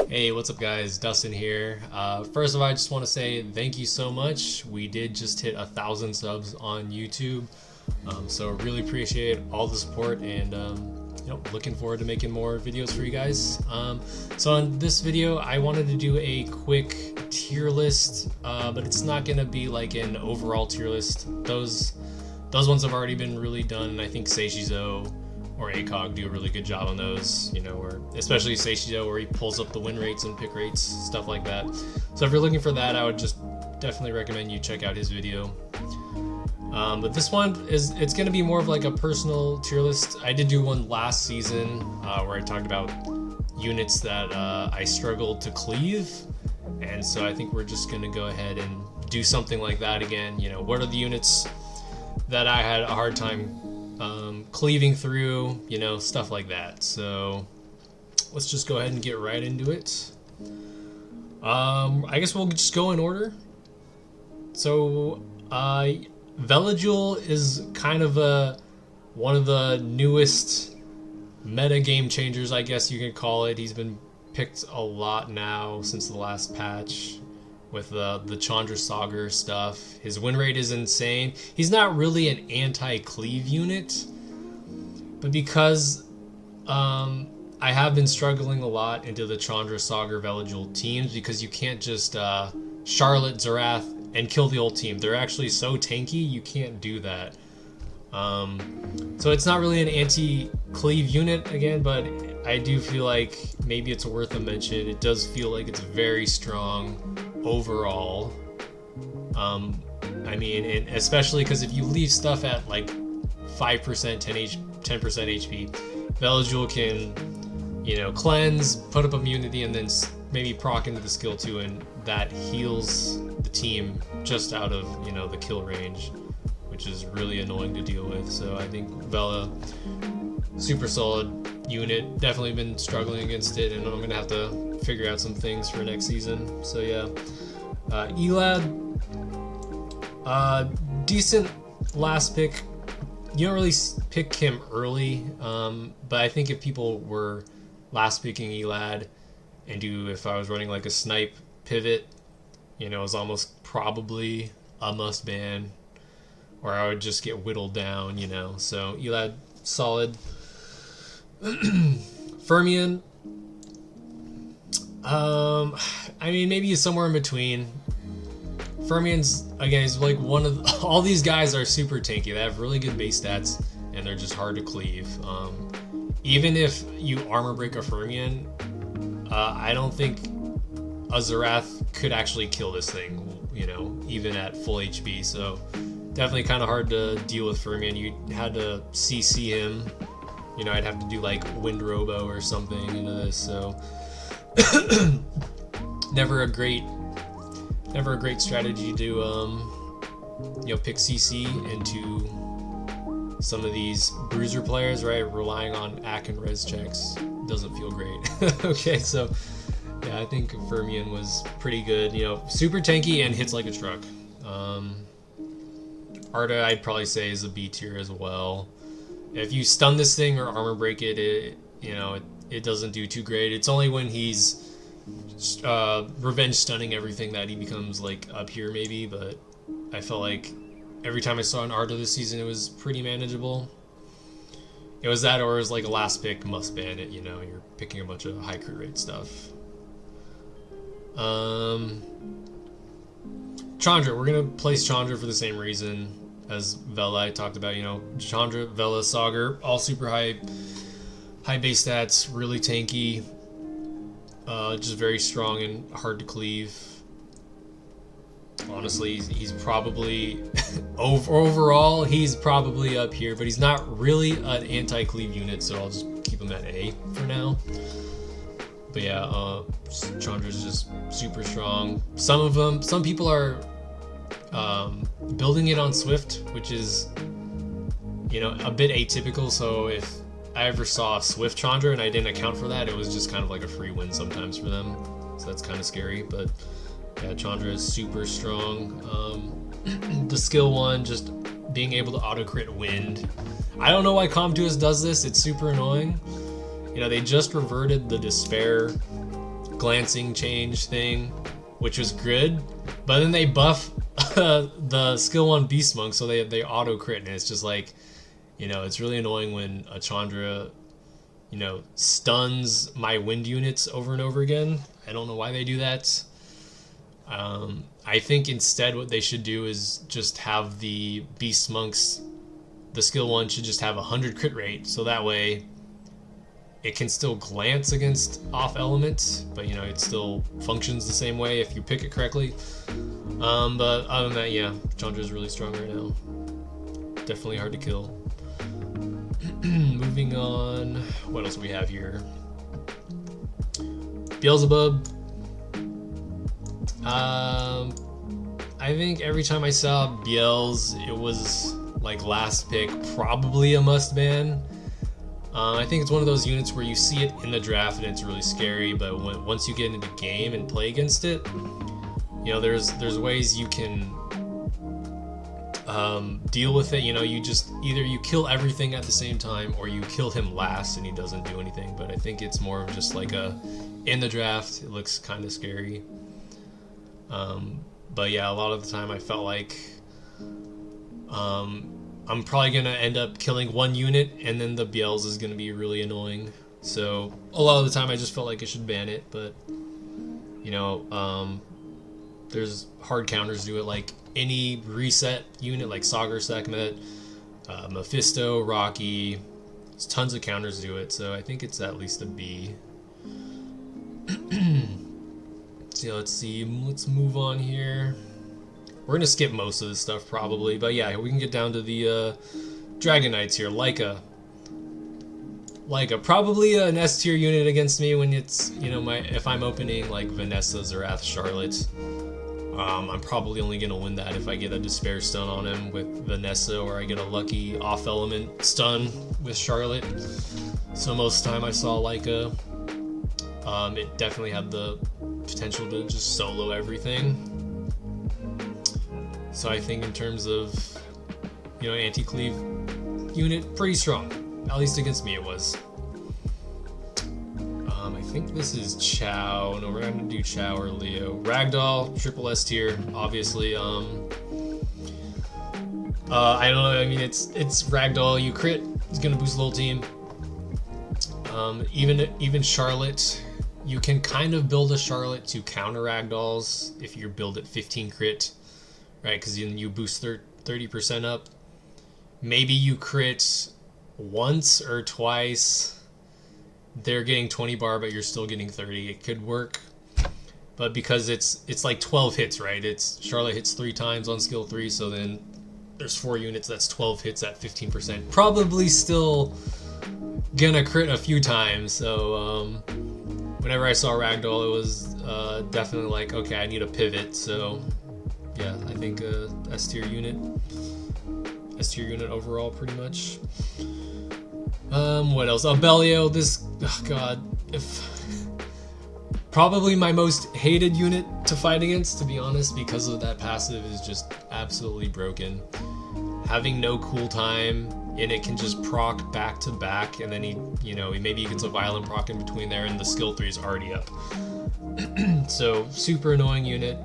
Hey, what's up guys? Dustin here. First of all, I just want to say thank you so much. We did just hit 1,000 subs on YouTube. So really appreciate all the support and looking forward to making more videos for you guys. So in this video, I wanted to do a quick tier list, but it's not going to be like an overall tier list. Those ones have already been really done, and I think Seishizo or ACOG do a really good job on those, or especially Seishizo, where he pulls up the win rates and pick rates, stuff like that. So if you're looking for that, I would just definitely recommend you check out his video. But this one it's going to be more of like a personal tier list. I did do one last season where I talked about units that I struggled to cleave, and so I think we're just going to go ahead and do something like that again. What are the units that I had a hard time cleaving through, stuff like that. So let's just go ahead and get right into it. I guess we'll just go in order. So Velajul is kind of one of the newest meta game changers, I guess you could call it. He's been picked a lot now since the last patch with the Chandra Sagar stuff. His win rate is insane. He's not really an anti-cleave unit, but because I have been struggling a lot into the Chandra Sagar Velajul teams, because you can't just Charlotte Zerath and kill the whole team. They're actually so tanky, you can't do that. So it's not really an anti-cleave unit again, but I do feel like maybe it's worth a mention. It does feel like it's very strong overall. I mean, and especially because if you leave stuff at like 5%, 10% HP, Velajul can, cleanse, put up immunity, and then maybe proc into the skill 2, and that heals the team just out of, the kill range, which is really annoying to deal with. So I think Vela, super solid unit. Definitely been struggling against it, and I'm gonna have to figure out some things for next season. So yeah, Elad, decent last pick. You don't really pick him early, but I think if people were last picking Elad, and if I was running like a snipe pivot, it was almost probably a must ban, or I would just get whittled down, So Elad, solid. Fermion, I mean, maybe he's somewhere in between. Fermion's, again, is like one of all these guys are super tanky. They have really good base stats, and they're just hard to cleave. Even if you armor break a Fermion, I don't think a Zerath could actually kill this thing, even at full HP. So definitely kind of hard to deal with Fermion. You had to CC him. I'd have to do like Wind Robo or something into this. So never a great strategy to pick CC into some of these Bruiser players, right? Relying on AC and res checks doesn't feel great. Okay, so yeah, I think Fermion was pretty good. Super tanky and hits like a truck. Arda, I'd probably say, is a B tier as well. If you stun this thing or armor break it, it doesn't do too great. It's only when he's revenge stunning everything that he becomes like up here maybe, but I felt like every time I saw an Arda this season, it was pretty manageable. It was that, or it was like a last pick, must ban it, you're picking a bunch of high crit rate stuff. Chandra, we're gonna place Chandra for the same reason as Vela I talked about. Chandra, Vela, Sagar, all super high base stats, really tanky, just very strong and hard to cleave. Honestly, he's probably overall he's probably up here, but he's not really an anti-cleave unit, so I'll just keep him at A for now. But yeah, Chandra's just super strong. Some people are building it on Swift, which is a bit atypical. So if I ever saw Swift Chandra and I didn't account for that, it was just kind of like a free win sometimes for them. So that's kind of scary, but yeah, Chandra is super strong. The skill 1, just being able to auto crit wind. I don't know why Comtuous does this. It's super annoying. They just reverted the Despair glancing change thing, which was good. But then they buff the skill 1 Beast Monk, so they auto crit, and it's just like, you know, it's really annoying when a Chandra, you know, stuns my wind units over and over again. I don't know why they do that. I think instead what they should do is just have the Beast Monks, the skill 1 should just have 100 crit rate, so that way it can still glance against off elements, but you know, it still functions the same way if you pick it correctly. But other than that, yeah, Chandra's really strong right now. Definitely hard to kill. Moving on, what else do we have here? Beelzebub. I think every time I saw Beelz, it was like last pick, probably a must ban. I think it's one of those units where you see it in the draft and it's really scary, but once you get into the game and play against it, you know, there's ways you can deal with it. You know, you just either you kill everything at the same time or you kill him last and he doesn't do anything. But I think it's more of just like in the draft, it looks kind of scary. But yeah, a lot of the time I felt like I'm probably going to end up killing one unit and then the Beelz is going to be really annoying. So a lot of the time I just felt like I should ban it, but you know, there's hard counters to it, like any reset unit like Sagar Sekhmet, Mephisto, Rocky, there's tons of counters to it, so I think it's at least a B. So let's move on here. We're gonna skip most of this stuff probably, but yeah, we can get down to the Dragon Knights here. Lyca, probably an S tier unit against me when it's, you know, if I'm opening like Vanessa, Zerath, Charlotte. I'm probably only gonna win that if I get a Despair stun on him with Vanessa, or I get a lucky off element stun with Charlotte. So most of the time I saw Lyca, it definitely had the potential to just solo everything. So I think in terms of, you know, Anti-Cleave unit, pretty strong. At least against me it was. I think this is Chow. No, we're not going to do Chow or Leo. Ragdoll, triple S tier, obviously. I don't know, I mean, it's Ragdoll. You crit, it's going to boost the whole team. Even Charlotte, you can kind of build a Charlotte to counter Ragdolls if you build at 15 crit. Right, because then you boost 30% up. Maybe you crit once or twice. They're getting 20 bar, but you're still getting 30. It could work, but because it's like 12 hits, right? It's Charlotte hits 3 times on skill 3, so then there's 4 units. That's 12 hits at 15%. Probably still gonna crit a few times. So whenever I saw Ragdoll, it was definitely like, okay, I need a pivot. So. Yeah, I think S tier unit overall, pretty much. What else? Abellio, probably my most hated unit to fight against, to be honest, because of that passive is just absolutely broken. Having no cool time, and it can just proc back to back, and then maybe he gets a violent proc in between there, and the skill 3 is already up. So super annoying unit.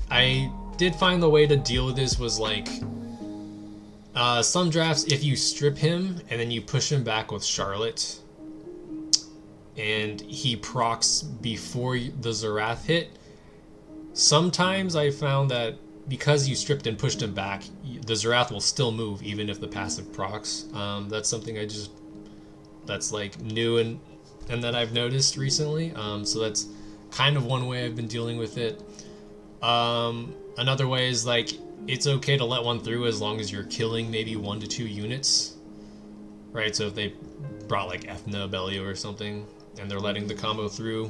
I did find the way to deal with this was like some drafts, if you strip him and then you push him back with Charlotte and he procs before the Zerath hit, sometimes I found that because you stripped and pushed him back, the Zerath will still move even if the passive procs. That's something that's like new and that I've noticed recently. So that's kind of one way I've been dealing with it. Another way is like, it's okay to let one through as long as you're killing maybe 1 to 2 units, right? So if they brought like Ethna, Abellio or something, and they're letting the combo through,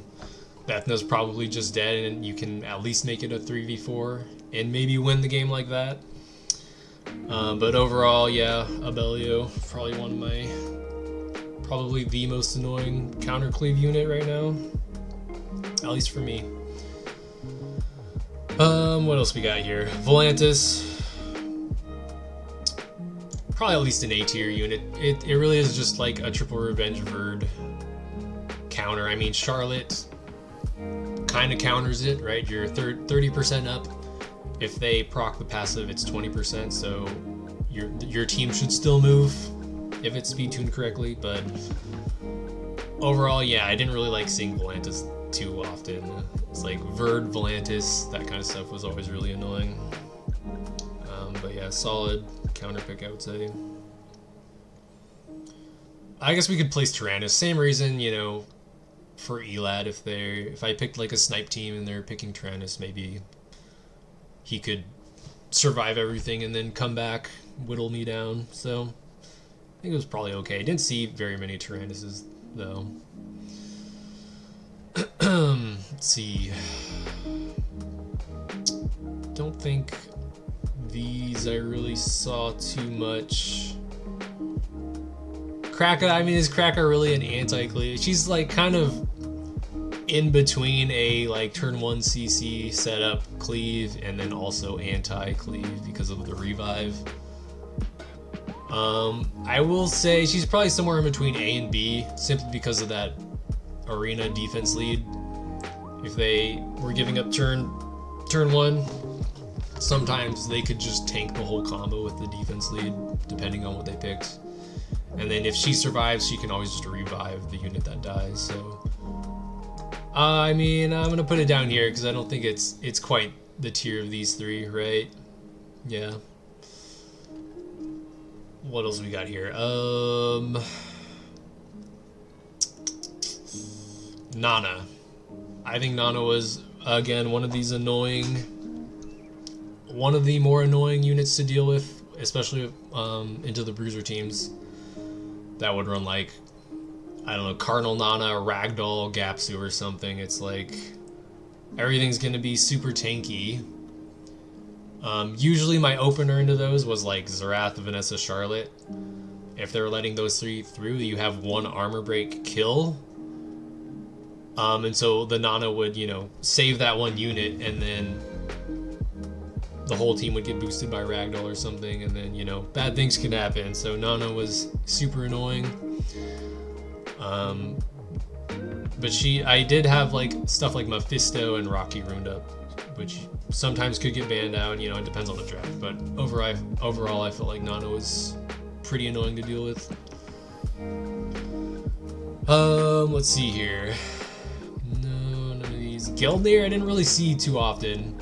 Ethna's probably just dead, and you can at least make it a 3v4 and maybe win the game like that. But overall, yeah, Abellio, probably the most annoying counter cleave unit right now. At least for me. What else we got here? Volantis. Probably at least an A tier unit. It really is just like a triple revenge Verd counter. I mean, Charlotte kind of counters it, right? You're 30% up. If they proc the passive, it's 20%, so your team should still move if it's speed tuned correctly, but overall, yeah, I didn't really like seeing Volantis too often. It's like Verd, Volantis, that kind of stuff was always really annoying. But yeah, solid counter pick, I would say. I guess we could place Tyranis. Same reason, you know, for Elad, if I picked like a snipe team and they're picking Tyranis, maybe he could survive everything and then come back, whittle me down. So I think it was probably okay. I didn't see very many Tyranises though. Let's see. Don't think these I really saw too much. Kraka, I mean, is Kraka really an anti-cleave? She's like kind of in between a like turn 1 CC setup cleave and then also anti-cleave because of the revive. I will say she's probably somewhere in between A and B simply because of that arena defense lead. If they were giving up turn 1, sometimes they could just tank the whole combo with the defense lead depending on what they picked. And then if she survives, she can always just revive the unit that dies. So I mean, I'm gonna put it down here because I don't think it's quite the tier of these three, right? Yeah. What else we got here? Nana. I think Nana was, again, one of the more annoying units to deal with, especially into the Bruiser teams that would run like, I don't know, Cardinal Nana, Ragdoll, Gapsu or something. It's like everything's gonna be super tanky. Usually my opener into those was like Xerath, Vanessa, Charlotte. If they're letting those three through, you have one armor break kill. And so the Nana would, you know, save that one unit and then the whole team would get boosted by Ragdoll or something, and then, you know, bad things can happen. So Nana was super annoying. But I did have like stuff like Mephisto and Rocky ruined up, which sometimes could get banned out, you know, it depends on the draft. But overall, I felt like Nana was pretty annoying to deal with. Let's see here. No, none of these. Gelmir, I didn't really see too often.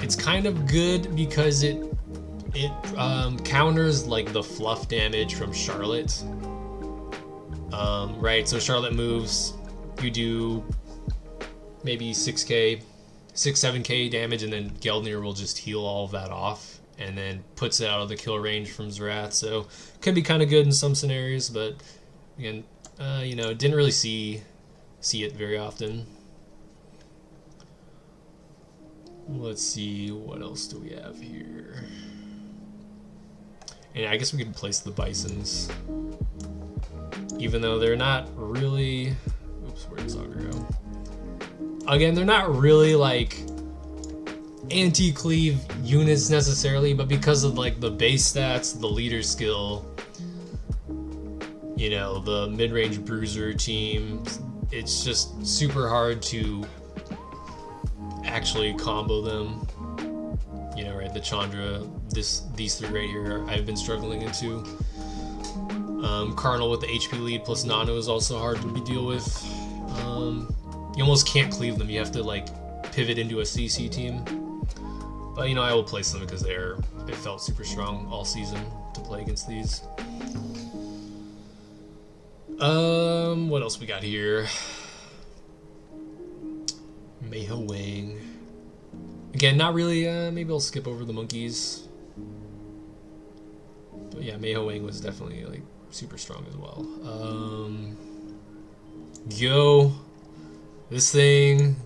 It's kind of good because it counters like the fluff damage from Charlotte. Right, so Charlotte moves, you do maybe 7k damage, and then Gelmir will just heal all of that off and then puts it out of the kill range from Xerath. So could be kind of good in some scenarios, but again, you know, didn't really see it very often. Let's see, what else do we have here? And I guess we could place the Bisons, even though they're not really. Oops, where did Saga go? Again, they're not really like anti-cleave units necessarily, but because of like the base stats, the leader skill, you know, the mid-range Bruiser team, it's just super hard to actually combo them. You know, right? The Chandra, these three right here, I've been struggling into. Cardinal with the HP lead plus Nana is also hard to deal with. You almost can't cleave them. You have to like pivot into a CC team. But you know, I will place them because it felt super strong all season to play against these. What else we got here? Mayho Wang. Again, not really. Maybe I'll skip over the monkeys. But yeah, Mayho Wang was definitely like super strong as well. Yo, this thing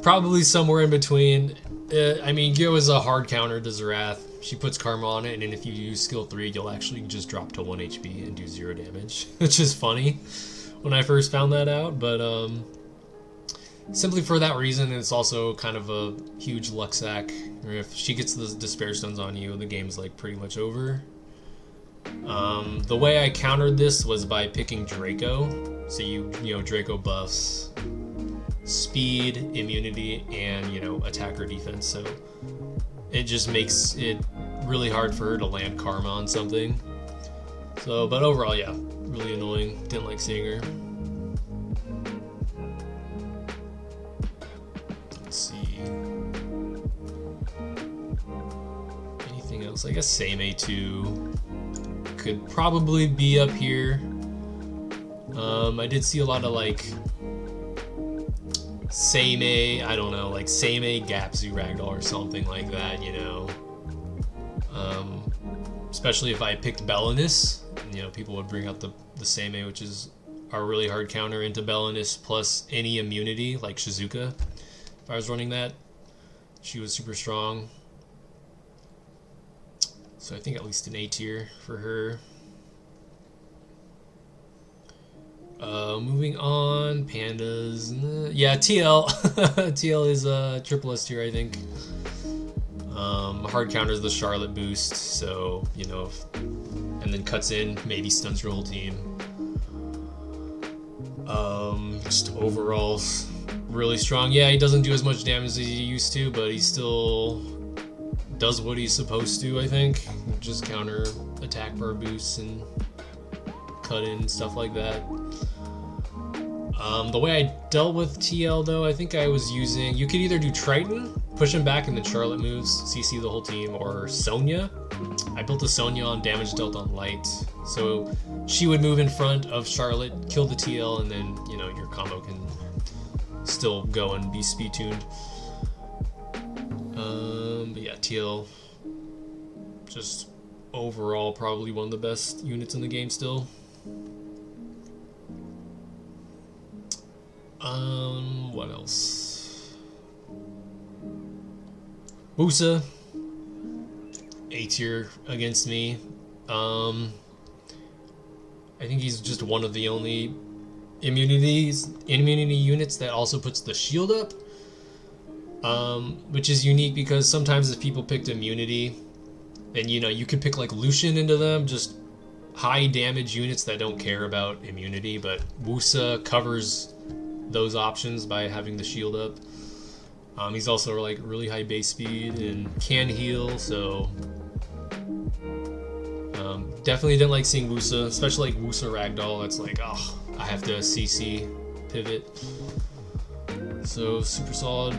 probably somewhere in between. I mean, Gyo is a hard counter to Xerath. She puts Karma on it, and then if you use skill 3, you'll actually just drop to 1 HP and do 0 damage, which is funny when I first found that out. But simply for that reason, it's also kind of a huge luck sack. If she gets the Despair Stones on you, the game's like pretty much over. The way I countered this was by picking Draco. So you know, Draco buffs speed, immunity, and, you know, attack or defense. So it just makes it really hard for her to land Karma on something. So, but overall, yeah, really annoying. Didn't like seeing her. Let's see. Anything else? I guess Same A2 could probably be up here. I did see a lot of like Same A, I don't know, like Same A Gapzu Ragdoll or something like that, you know. Especially if I picked Beelzebub, you know, people would bring out the Same A, which is a really hard counter into Beelzebub plus any immunity, like Shizuka. If I was running that, she was super strong. So I think at least an A tier for her. Moving on, pandas. Yeah, TL. TL is triple S tier, I think. Hard counters the Charlotte boost, so, you know, and then cuts in, maybe stuns your whole team. Just overall, really strong. Yeah, he doesn't do as much damage as he used to, but he still does what he's supposed to, I think. Just counter attack bar boosts and cut in, stuff like that. The way I dealt with TL, though, I think I was using... You could either do Triton, push him back, and then Charlotte moves, CC the whole team, or Sonya. I built a Sonya on damage dealt on light, so she would move in front of Charlotte, kill the TL, and then, you know, your combo can still go and be speed tuned. But yeah, TL, just overall probably one of the best units in the game still. What else? Woosa, A tier against me. I think he's just one of the only immunity units that also puts the shield up, which is unique because sometimes if people picked immunity, then, you know, you could pick like Lucian into them, just high damage units that don't care about immunity, but Woosa covers those options by having the shield up. He's also like really high base speed and can heal, so definitely didn't like seeing Woosa, especially like Woosa Ragdoll. That's like, oh, I have to CC pivot. So super solid.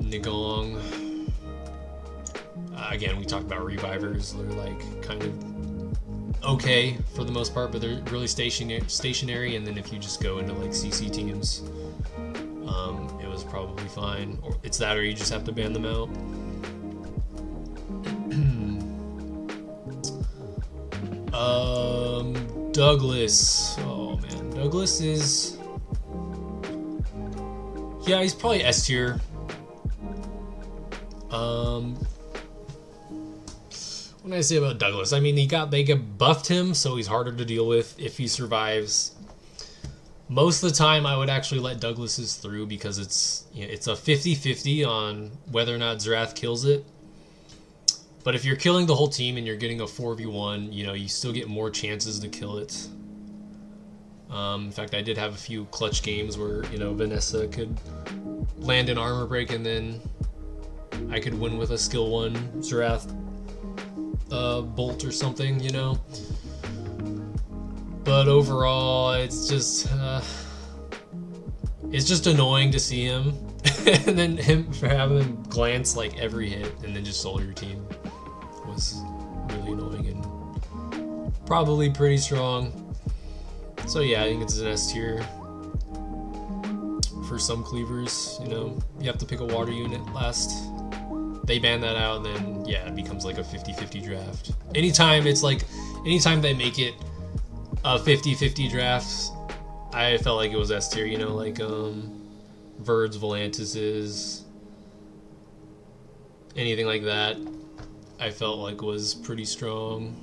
Nigong. Again, we talked about revivers. They're like kind of okay for the most part, but they're really stationary. And then if you just go into like CC teams, it was probably fine. Or it's that, or you just have to ban them out. Douglas. Oh man, Douglas is. Yeah, he's probably S tier. What can I say about Douglas? I mean, they buffed him, so he's harder to deal with if he survives. Most of the time, I would actually let Douglas's through because it's a 50-50 on whether or not Zerath kills it. But if you're killing the whole team and you're getting a 4v1, you know, you still get more chances to kill it. In fact, I did have a few clutch games where, you know, Vanessa could land an armor break and then I could win with a skill 1 Zerath bolt or something, you know. But overall, it's just annoying to see him, and then him for having him glance like every hit and then just solo your team was really annoying and probably pretty strong. So yeah, I think it's an S tier for some cleavers. You know, you have to pick a water unit last. They ban that out, and then yeah, it becomes like a 50-50 draft. Anytime they make it a 50-50 draft, I felt like it was S tier, you know, like Verds, Volantis, anything like that, I felt like was pretty strong.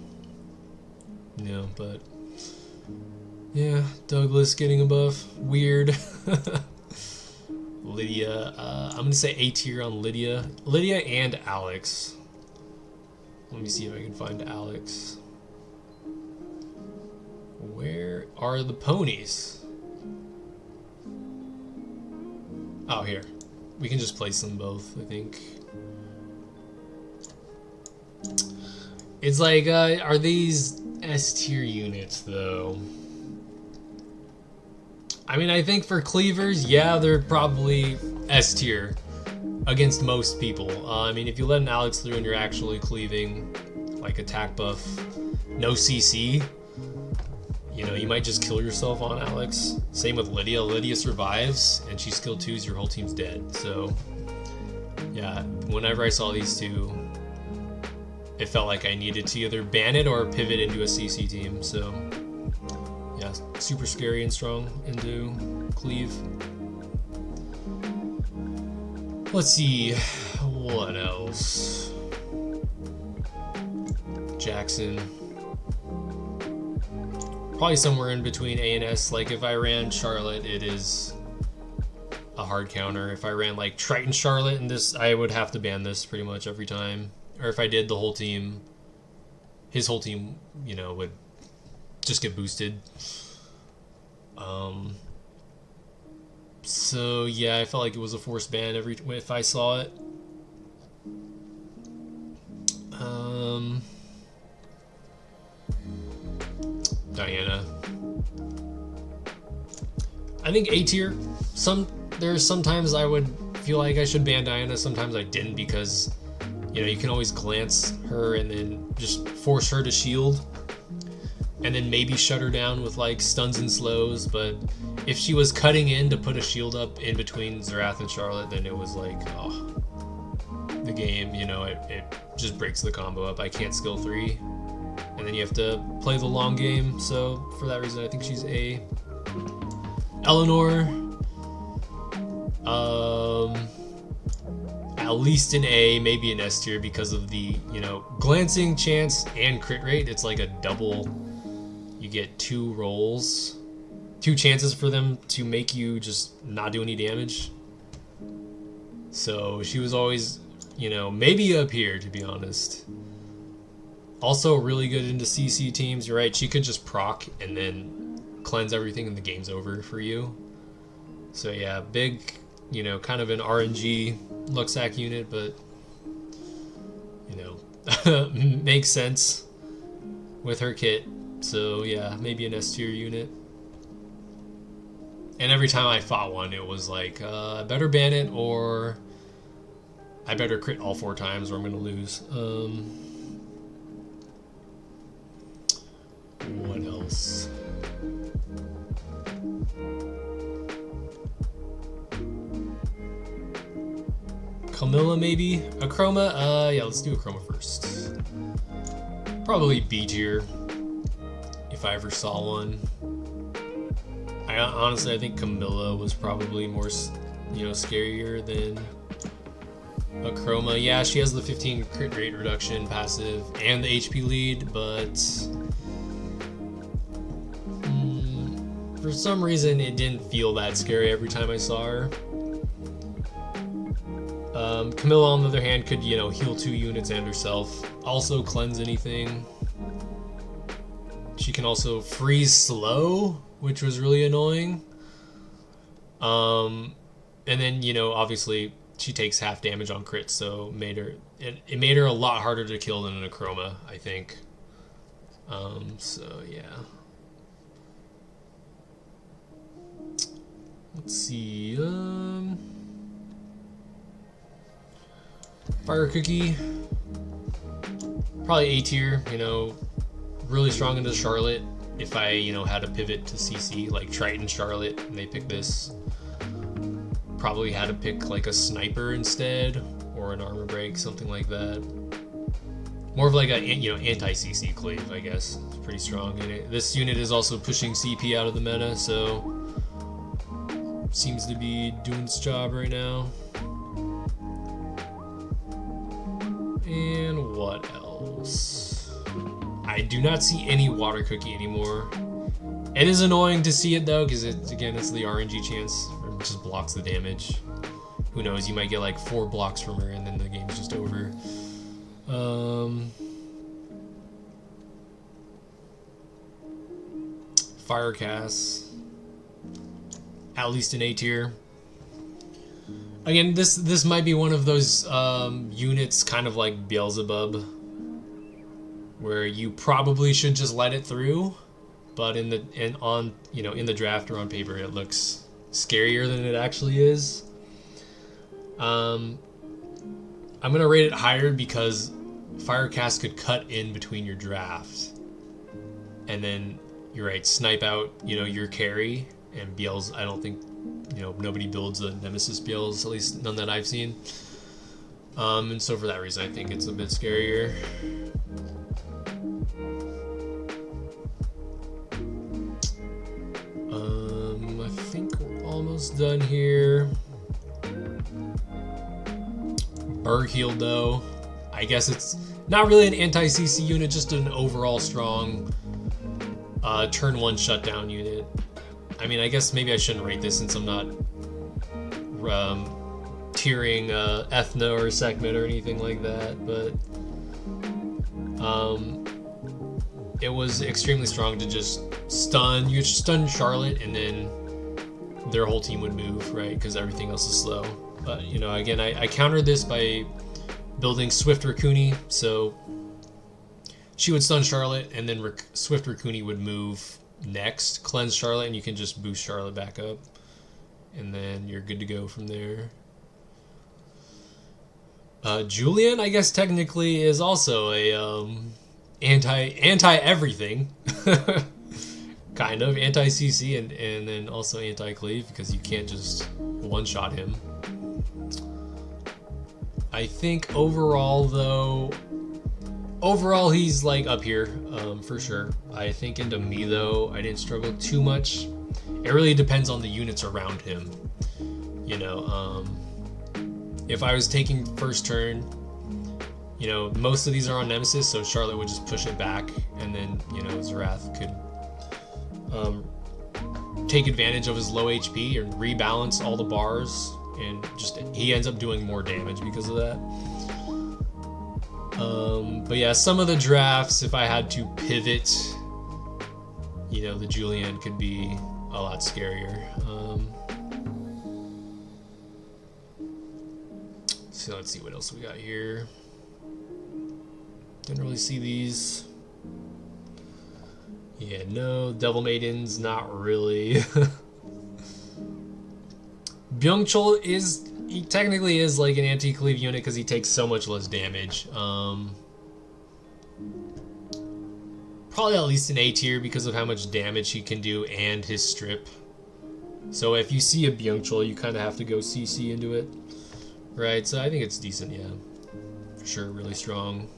You know, but yeah, Douglas getting a buff. Weird. Lydia, I'm gonna say A tier on Lydia. Lydia and Alex. Let me see if I can find Alex. Where are the ponies? Oh, here. We can just place them both, I think. It's like, are these S-tier units, though? I mean, I think for cleavers, yeah, they're probably S-tier against most people. I mean, if you let an Alex through and you're actually cleaving, like attack buff, no CC, you know, you might just kill yourself on Alex. Same with Lydia. Lydia survives, and she's skill 2s, your whole team's dead. So, yeah, whenever I saw these two, it felt like I needed to either ban it or pivot into a CC team. So, yeah, super scary and strong into Cleave. Let's see, what else? Jackson. Probably somewhere in between A and S. Like if I ran Charlotte, it is a hard counter. If I ran like Triton Charlotte and this, I would have to ban this pretty much every time. Or if I did the whole team, his whole team, you know, would just get boosted. So yeah, I felt like it was a forced ban if I saw it. Diana. I think A tier. There's sometimes I would feel like I should ban Diana. Sometimes I didn't because, you know, you can always glance her and then just force her to shield, and then maybe shut her down with like stuns and slows. But if she was cutting in to put a shield up in between Xerath and Charlotte, then it was like, oh, the game, you know, it just breaks the combo up. I can't skill 3. And then you have to play the long game. So for that reason, I think she's A. Eleanor, at least an A, maybe an S tier because of the, you know, glancing chance and crit rate. It's like a double. You get 2 rolls, 2 chances for them to make you just not do any damage. So she was always, you know, maybe up here, to be honest. Also really good into CC teams. You're right, she could just proc and then cleanse everything and the game's over for you. So yeah, big, you know, kind of an RNG Luxac unit, but, you know, makes sense with her kit. So yeah, maybe an S tier unit. And every time I fought one, it was like, I better ban it or I better crit all 4 times or I'm gonna lose. What else? Camilla, maybe? A Chroma? Yeah, let's do a Chroma first. Probably B tier, if I ever saw one. Honestly, I think Camilla was probably more, you know, scarier than a Chroma. Yeah, she has the 15 crit rate reduction passive and the HP lead, but for some reason it didn't feel that scary every time I saw her. Camilla, on the other hand, could, you know, heal 2 units and herself. Also cleanse anything. She can also freeze slow, which was really annoying. And then, you know, obviously she takes half damage on crits, so it made her a lot harder to kill than an Chroma, I think. So yeah. Let's see. Fire Cookie, probably A tier. You know, really strong into Charlotte. If I, you know, had to pivot to CC like Triton Charlotte, and they picked this, probably had to pick like a sniper instead or an armor break, something like that. More of like a, you know, anti-CC Cleave, I guess. It's pretty strong. And this unit is also pushing CP out of the meta, so seems to be doing its job right now. And what else? I do not see any Water Cookie anymore. It is annoying to see it though, because it's the RNG chance. It just blocks the damage. Who knows, you might get like 4 blocks from her and then the game's just over. Firecast. At least an A tier. Again, this might be one of those units kind of like Beelzebub, where you probably should just let it through, but in the draft or on paper it looks scarier than it actually is. I'm gonna rate it higher because Firecast could cut in between your drafts, and then you're right, snipe out your carry. And Beels, I don't think nobody builds a Nemesis Beels, at least none that I've seen. And so for that reason, I think it's a bit scarier. I think we're almost done here. Bergheald, though, I guess it's not really an anti-CC unit, just an overall strong turn 1 shutdown unit. I mean, I guess maybe I shouldn't rate this since I'm not tiering Ethna or Sekhmet or anything like that, but it was extremely strong to just stun. You stun Charlotte and then their whole team would move, right? Because everything else is slow. But, again, I countered this by building Swift Raccoony, so she would stun Charlotte and then Swift Raccoony would move next, cleanse Charlotte, and you can just boost Charlotte back up, and then you're good to go from there. Julian, I guess technically is also a anti everything, kind of anti CC and then also anti-Cleave, because you can't just one shot him. I think overall he's like up here, for sure. I think into me though, I didn't struggle too much. It really depends on the units around him. If I was taking first turn, most of these are on Nemesis, so Charlotte would just push it back, and then Zerath could take advantage of his low HP and rebalance all the bars, and just he ends up doing more damage because of that. But yeah, some of the drafts, if I had to pivot, the Julian could be a lot scarier. So let's see what else we got here. Didn't really see these. Yeah, no, Devil Maidens, not really. Byung-chul he technically is like an anti-Cleave unit because he takes so much less damage. Probably at least an A tier because of how much damage he can do and his strip. So if you see a Byung-chul, you kind of have to go CC into it. Right, so I think it's decent, yeah. For sure, really strong.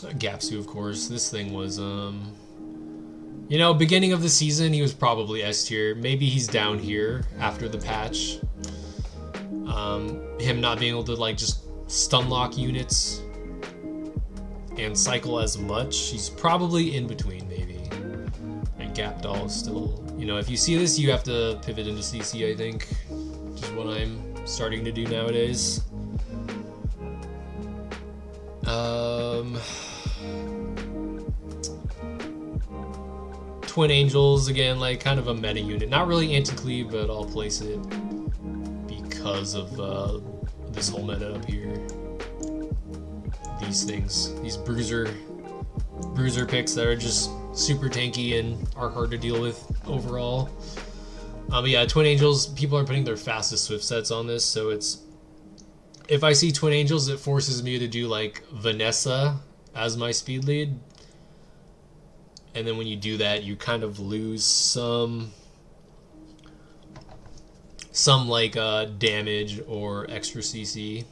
Gapsu, of course. This thing was, beginning of the season, he was probably S tier. Maybe he's down here after the patch. Him not being able to, just stun lock units and cycle as much. He's probably in between, maybe. And Gapdoll is still, if you see this, you have to pivot into CC, I think. Which is what I'm starting to do nowadays. Twin Angels, again, kind of a meta unit. Not really anti-Cleave, but I'll place it because of this whole meta up here. These things, these Bruiser picks that are just super tanky and are hard to deal with overall. But yeah, Twin Angels, people are putting their fastest Swift sets on this, so if I see Twin Angels, it forces me to do Vanessa as my speed lead. And then when you do that, you kind of lose some damage or extra CC.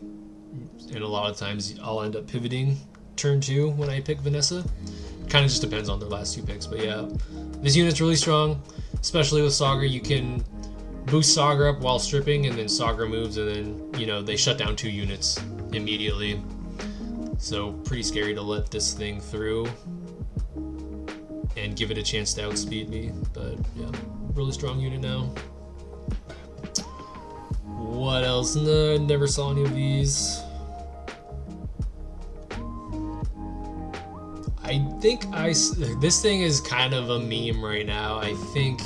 And a lot of times I'll end up pivoting turn 2 when I pick Vanessa. Kind of just depends on their last 2 picks, but yeah. This unit's really strong, especially with Sagar. You can boost Sagar up while stripping, and then Sagar moves, and then, they shut down 2 units immediately. So pretty scary to let this thing through and give it a chance to outspeed me. But yeah, really strong unit now. What else? No, never saw any of these. I think this thing is kind of a meme right now. I think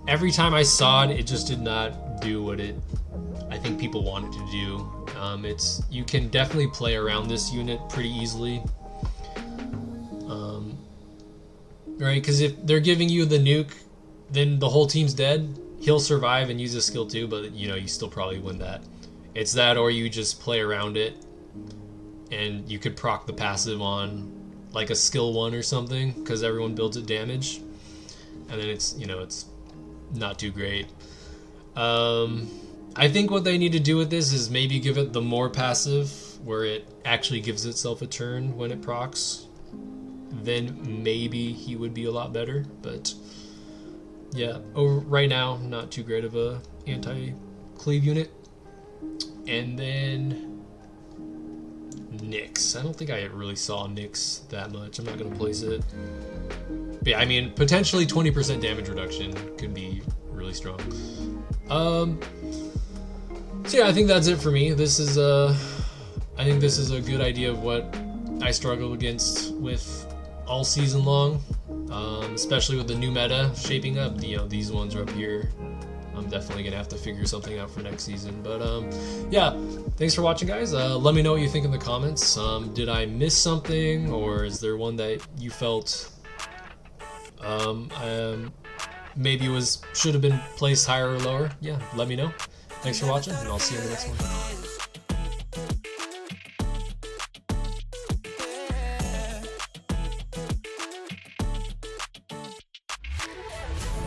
every time I saw it, it just did not do what I think people want it to do. You can definitely play around this unit pretty easily. Right, because if they're giving you the nuke, then the whole team's dead. He'll survive and use his skill too, but you still probably win that. It's that, or you just play around it, and you could proc the passive on like a skill 1 or something, because everyone builds at damage, and then it's not too great. I think what they need to do with this is maybe give it the more passive, where it actually gives itself a turn when it procs. Then maybe he would be a lot better, but yeah, right now, not too great of a anti-cleave unit. And then Nyx. I don't think I really saw Nyx that much. I'm not going to place it. But yeah, I mean, potentially 20% damage reduction could be really strong. So yeah, I think that's it for me. This is I think this is a good idea of what I struggle against with all season long, especially with the new meta shaping up. These ones are up here. I'm definitely gonna have to figure something out for next season. But yeah, thanks for watching, guys. Let me know what you think in the comments. Did I miss something, or is there one that you felt maybe should have been placed higher or lower? Yeah, let me know. Thanks for watching, and I'll see you in the next one.